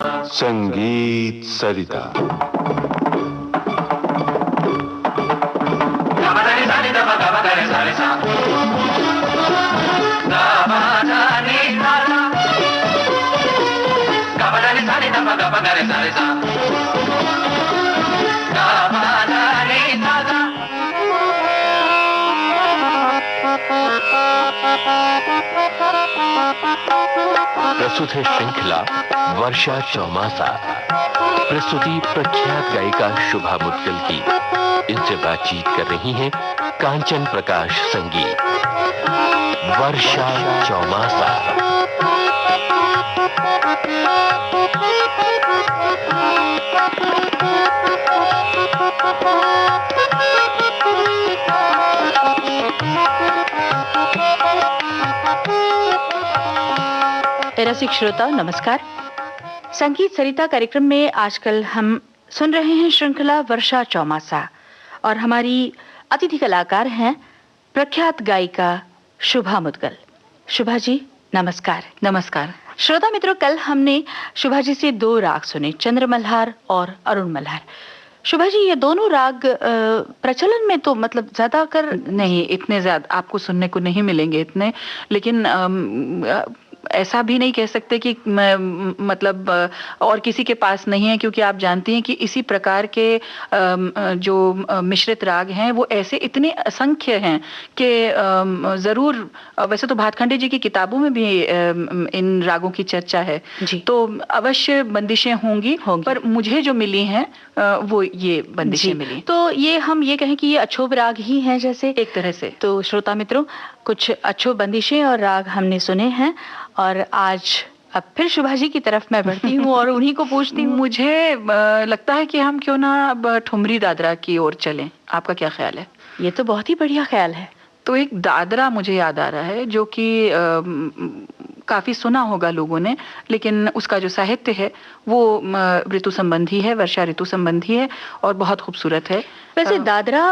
संगीत सरिता। प्रस्तुत है श्रृंखला वर्षा चौमासा। प्रस्तुति प्रख्यात गायिका शुभा मुद्गल की। इनसे बातचीत कर रही हैं कांचन प्रकाश संगीत। वर्षा चौमासा। रसिक श्रोता नमस्कार। संगीत सरिता कार्यक्रम में आजकल हम सुन रहे हैं श्रृंखला वर्षा चौमासा और हमारी अतिथि कलाकार हैं प्रख्यात गायिका शुभा मुद्गल। शुभा जी नमस्कार। नमस्कार। श्रोता मित्रों, कल हमने शुभा जी से 2 राग सुने, चंद्र मल्हार और अरुण मल्हार। शुभा जी, ये दोनों राग प्रचलन में तो मतलब ज्यादा कर नहीं, इतने ज्यादा आपको सुनने को नहीं मिलेंगे इतने, लेकिन ऐसा भी नहीं कह सकते कि मतलब और किसी के पास नहीं है, क्योंकि आप जानती हैं कि इसी प्रकार के जो मिश्रित राग हैं वो ऐसे इतने असंख्य हैं कि जरूर, वैसे तो भातखंडे जी की किताबों में भी इन रागों की चर्चा है, तो अवश्य बंदिशें होंगी, पर मुझे जो मिली हैं वो ये बंदिशें मिली। तो ये हम ये कहें कि ये अछोब राग ही हैं जैसे एक तरह से। तो श्रोता मित्रों, कुछ अछोब बंदिशें और राग हमने सुने हैं और आज अब फिर शुभा जी की तरफ मैं बढ़ती हूँ और उन्हीं को पूछती हूँ। मुझे लगता है कि हम क्यों ना अब ठुमरी दादरा की ओर चलें। आपका क्या ख्याल है? ये तो बहुत ही बढ़िया ख्याल है। तो एक दादरा मुझे याद आ रहा है जो कि काफी सुना होगा लोगों ने, लेकिन उसका जो साहित्य है वो ऋतु संबंधी है, वर्षा ऋतु संबंधी है और बहुत खूबसूरत है। वैसे दादरा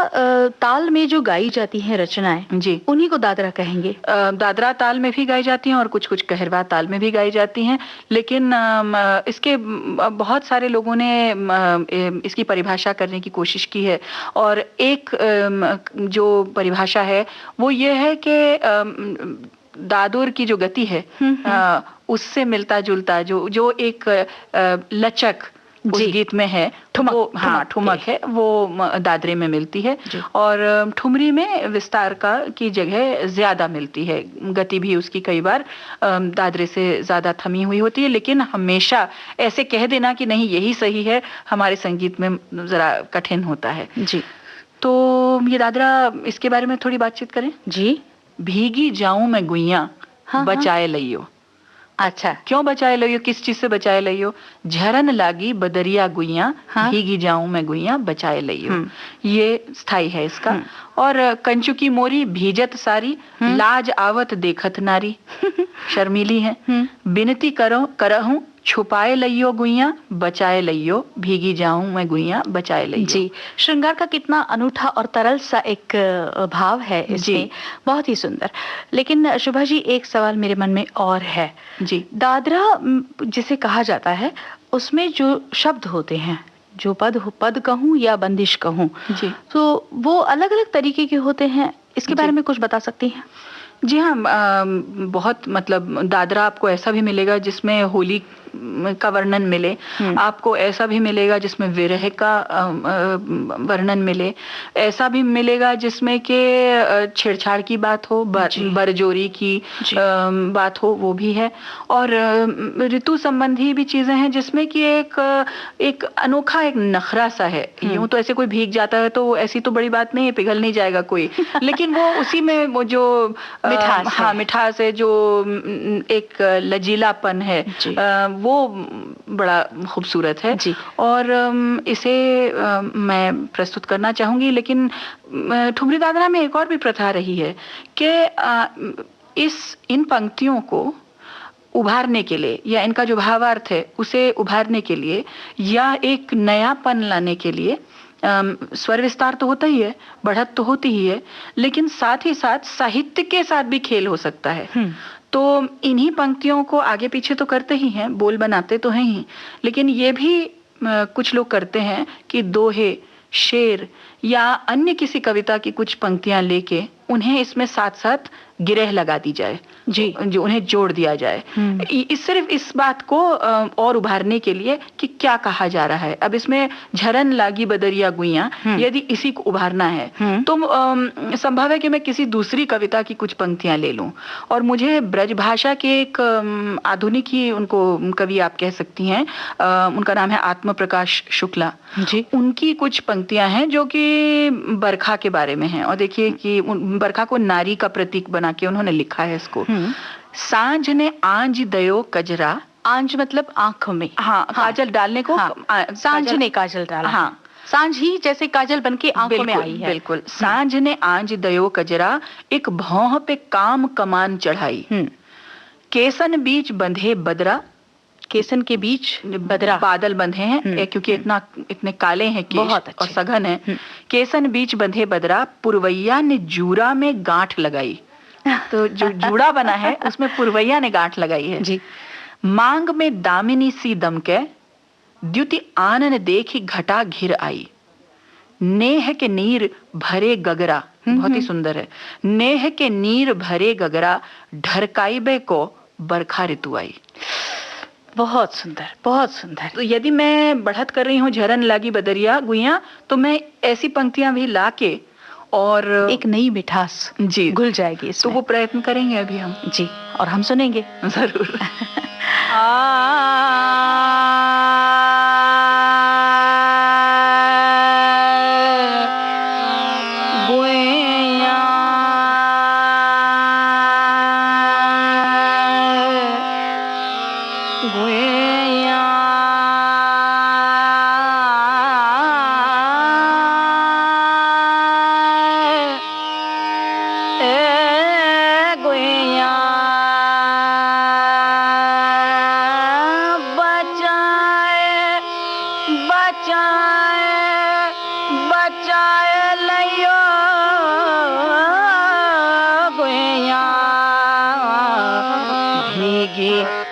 ताल में जो गाई जाती हैं रचनाएं, जी, उन्हीं को दादरा कहेंगे। दादरा ताल में भी गाई जाती हैं और कुछ कुछ कहरवा ताल में भी गाई जाती हैं, लेकिन इसके बहुत सारे लोगों ने इसकी परिभाषा करने की कोशिश की है और एक जो परिभाषा है वो ये है कि दादुर की जो गति है उससे मिलता जुलता जो एक लचक उस गीत में है, ठुमक, ठुमक है, वो दादरे में मिलती है और ठुमरी में विस्तार की जगह ज्यादा मिलती है। गति भी उसकी कई बार दादरे से ज्यादा थमी हुई होती है, लेकिन हमेशा ऐसे कह देना कि नहीं यही सही है हमारे संगीत में जरा कठिन होता है। जी, तो ये दादरा, इसके बारे में थोड़ी बातचीत करें। जी। भीगी जाऊं मैं गुइया बचाए लइयो। अच्छा, क्यों बचाए लइयो? किस चीज से बचाए लइयो? झरन लागी बदरिया गुइया, भीगी जाऊं मैं गुइया बचाए लइयो। ये स्थाई है इसका। और कंचुकी मोरी भीजत सारी, लाज आवत देखत नारी। शर्मीली है। बिनती करहूं छुपाए लइयो गुइया बचाए लइयो, भीगी जाऊं मैं गुइया बचाए लइयो। जी, श्रृंगार का कितना अनूठा और तरल सा एक भाव है इसमें, बहुत ही सुंदर। लेकिन शुभा जी, एक सवाल मेरे मन में और है। जी, दादरा जिसे कहा जाता है उसमें जो शब्द होते हैं, जो पद कहूँ या बंदिश कहूँ, जी, तो वो अलग अलग तरीके के होते हैं। इसके बारे में कुछ बता सकती हैं? जी हाँ, बहुत मतलब दादरा आपको ऐसा भी मिलेगा जिसमें होली का वर्णन मिले, आपको ऐसा भी मिलेगा जिसमें विरह का वर्णन मिले, ऐसा भी मिलेगा जिसमें कि छेड़छाड़ की बात हो, बरजोरी की बात हो, वो भी है। और ऋतु संबंधी भी चीजें हैं जिसमें कि एक अनोखा एक नखरा सा है। यूं तो ऐसे कोई भीग जाता है तो ऐसी तो बड़ी बात नहीं है, पिघल नहीं जाएगा कोई, लेकिन वो उसी में वो जो मिठास है, जो एक लचीलापन है, वो बड़ा खूबसूरत है। और इसे मैं प्रस्तुत करना चाहूंगी। लेकिन ठुमरी दादरा में एक और भी प्रथा रही है कि इन पंक्तियों को उभारने के लिए, या इनका जो भावार्थ है उसे उभारने के लिए, या एक नयापन लाने के लिए स्वर विस्तार तो होता ही है, बढ़त तो होती ही है, लेकिन साथ ही साथ साहित्य के साथ भी खेल हो सकता है। तो इन्हीं पंक्तियों को आगे पीछे तो करते ही हैं, बोल बनाते तो हैं ही, लेकिन ये भी कुछ लोग करते हैं कि दोहे, शेर या अन्य किसी कविता की कुछ पंक्तियां लेके उन्हें इसमें साथ साथ गिरह लगा दी जाए, जी, जो उन्हें जोड़ दिया जाए, सिर्फ इस बात को और उभारने के लिए कि क्या कहा जा रहा है। अब इसमें झरन लागी बदरिया गुइयां, यदि इसी को उभारना है तो संभव है कि मैं किसी दूसरी कविता की कुछ पंक्तियां ले लूं, और मुझे ब्रज भाषा के एक आधुनिक ही उनको कवि आप कह सकती हैं, उनका नाम है आत्म प्रकाश शुक्ला जी, उनकी कुछ पंक्तियां हैं जो कि बरखा के बारे में हैं, और देखिए कि बरखा को नारी का प्रतीक बना के उन्होंने लिखा है इसको। सांझ ने आंज दयो कजरा, आंज मतलब आंखों में, हाँ, काजल डालने को, सांझ ने काजल डाला, हाँ, सांझ ही जैसे काजल बनके आंखों में आई है। बिल्कुल, सांझ ने आंज दयो कजरा, एक भौं पे काम कमान चढ़ाई, केसन बीच बंधे बदरा, केसन के बीच बदरा, बादल बंधे हैं क्योंकि इतने काले हैं केश और सघन है। केसन बीच बंधे बदरा, पुरवैया ने जूरा में गांठ लगाई, तो जो जूड़ा बना है उसमें पुरवैया ने गांठ लगाई है जी। मांग में दामिनी सी दमके, द्युति आनन देखी घटा घिर आई, नेह के नीर भरे गगरा, बहुत ही सुंदर है, नेह के नीर भरे गगरा, ढरकाइबे को बरखा ऋतु आई। बहुत सुंदर, बहुत सुंदर। तो यदि मैं बढ़त कर रही हूँ झरन लागी बदरिया गुइयां, तो मैं ऐसी पंक्तियां भी लाके और एक नई मिठास जी घुल जाएगी इसमें। तो वो प्रयत्न करेंगे अभी हम जी, और हम सुनेंगे जरूर।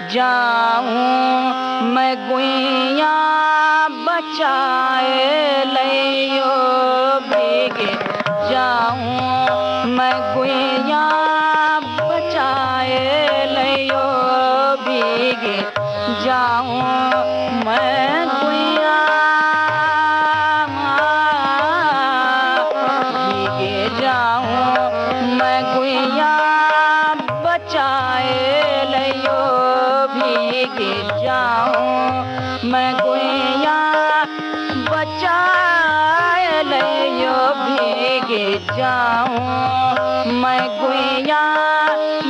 जाऊं मैं गुइया बचाए लियो, भीगे जाऊं मैं गुइया बचाए लियो, भीगे जाऊं मैं गुइया, भीगे जाऊं मैं गुइया बचाए लियो, भीगे जाऊं मैं गुइया बचाए लियो, भीगे जाऊं मैं गुइया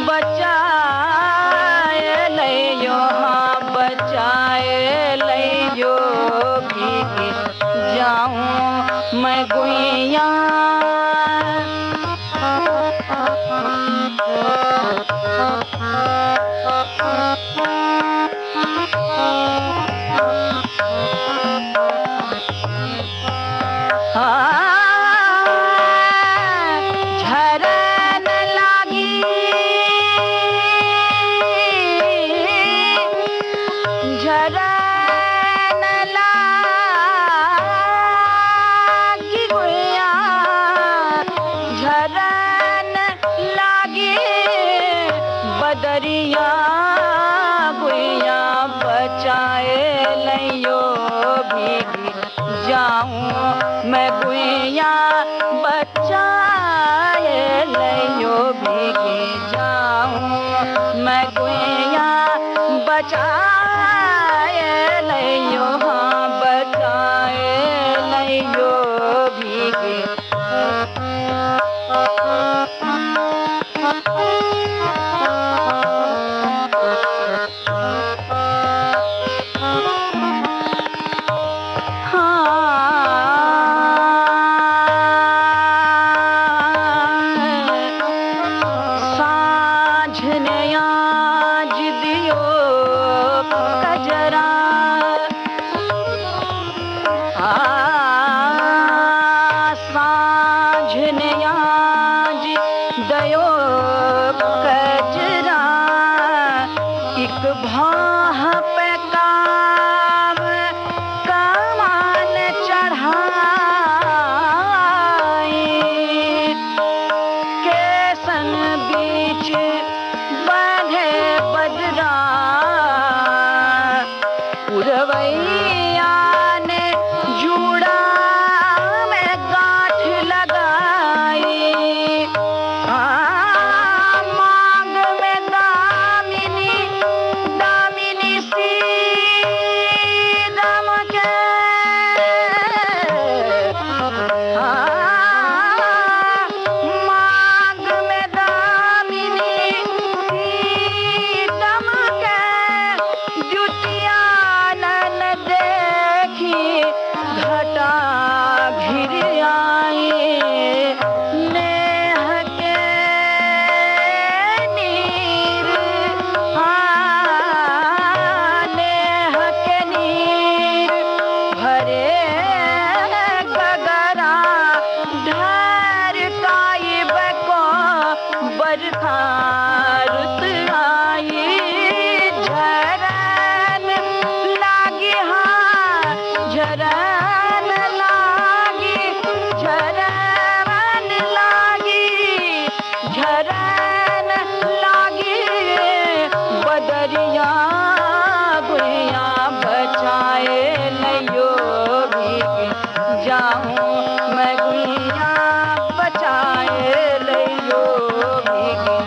बचाए लियो, हाँ बचाए लियो, भीगे जाऊं मैं गुइया। झरन लागी, झरन लागी गुइया, झरन लागी बदरिया गुइया बचाए लियो, भीगी जाऊं मैं गुइया बचाए लियो, भीगी जाऊं मैं गुइया बचाए लियो, हाँ बचाए लियो, भीगे पुरवैया ने जूड़ा में गांठ लगाई, मांग में दामिनी दामिनी सी दमके, मांग में दामिनी सी दमके, जुतिया नन देखी घटा घिर आई, नेह के नीर, नेह के नीर भरे गगरा, ढर काई बको बरखा रुत आई, झरन लागी हाँ झरन लागी, झरन लागी, झरन लागी, बदरिया गुड़िया बचाए लयो भीगी जाऊं मैं, गुड़िया बचाए लयो भीगी।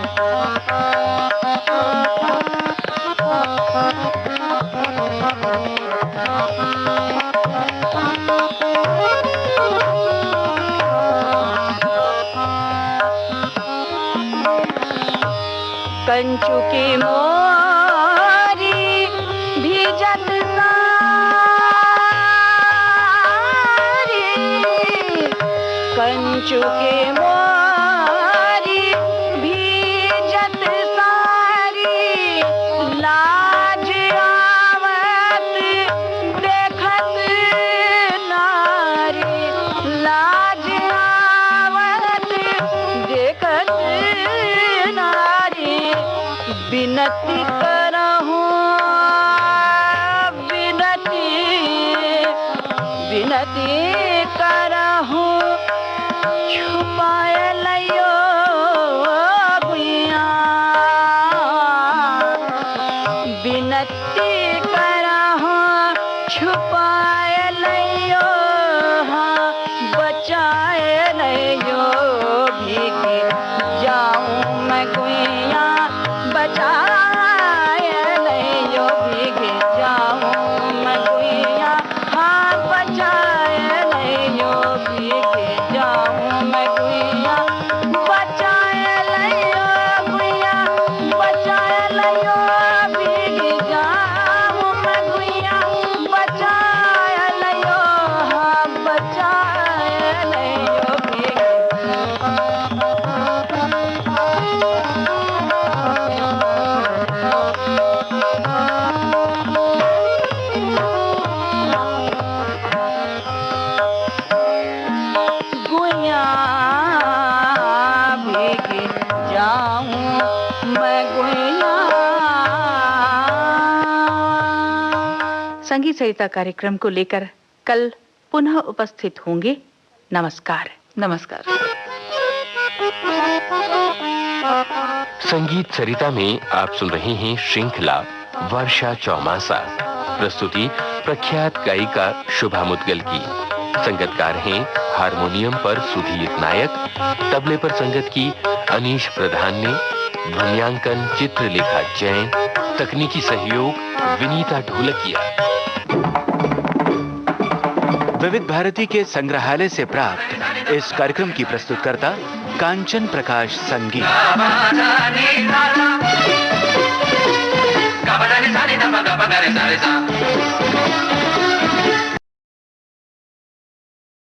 कंचु की मोरी भीजत सारी, कंचु की मोरी भीजत सारी, लाज आवत देखत नारी, लाज आवत देखत नारी, विनती करहूँ विनती, विनती करहूँ छुपाए लयो भुइया, विनती करहूँ छुपाए लयो, हाँ बचाए लयो भीगी जाऊं मैं, गुइया बचाए लयो भीगी जाऊं मैं, गुइया हाँ बचाए लयो भीगी जाऊं मैं, गुइया बचाए लयो, गुइया बचाए लयो भीगी जाऊं मैं, गुइया बचाए लयो, हाँ बचाए लयो भीगी। गुइया भीगी जाऊं मैं, गुइया। संगीत सरिता कार्यक्रम को लेकर कल पुनः उपस्थित होंगे। नमस्कार। नमस्कार। संगीत सरिता में आप सुन रहे हैं श्रृंखला वर्षा चौमासा। प्रस्तुति प्रख्यात गायिका शुभा मुद्गल की। संगतकार हैं हारमोनियम पर सुधीर नायक, तबले पर संगत की अनीश प्रधान ने, ध्वनियांकन चित्रलेखा जैन, तकनीकी सहयोग विनीता ढोलकिया। विविध भारती के संग्रहालय से प्राप्त इस कार्यक्रम की प्रस्तुतकर्ता कांचन प्रकाश संगीत।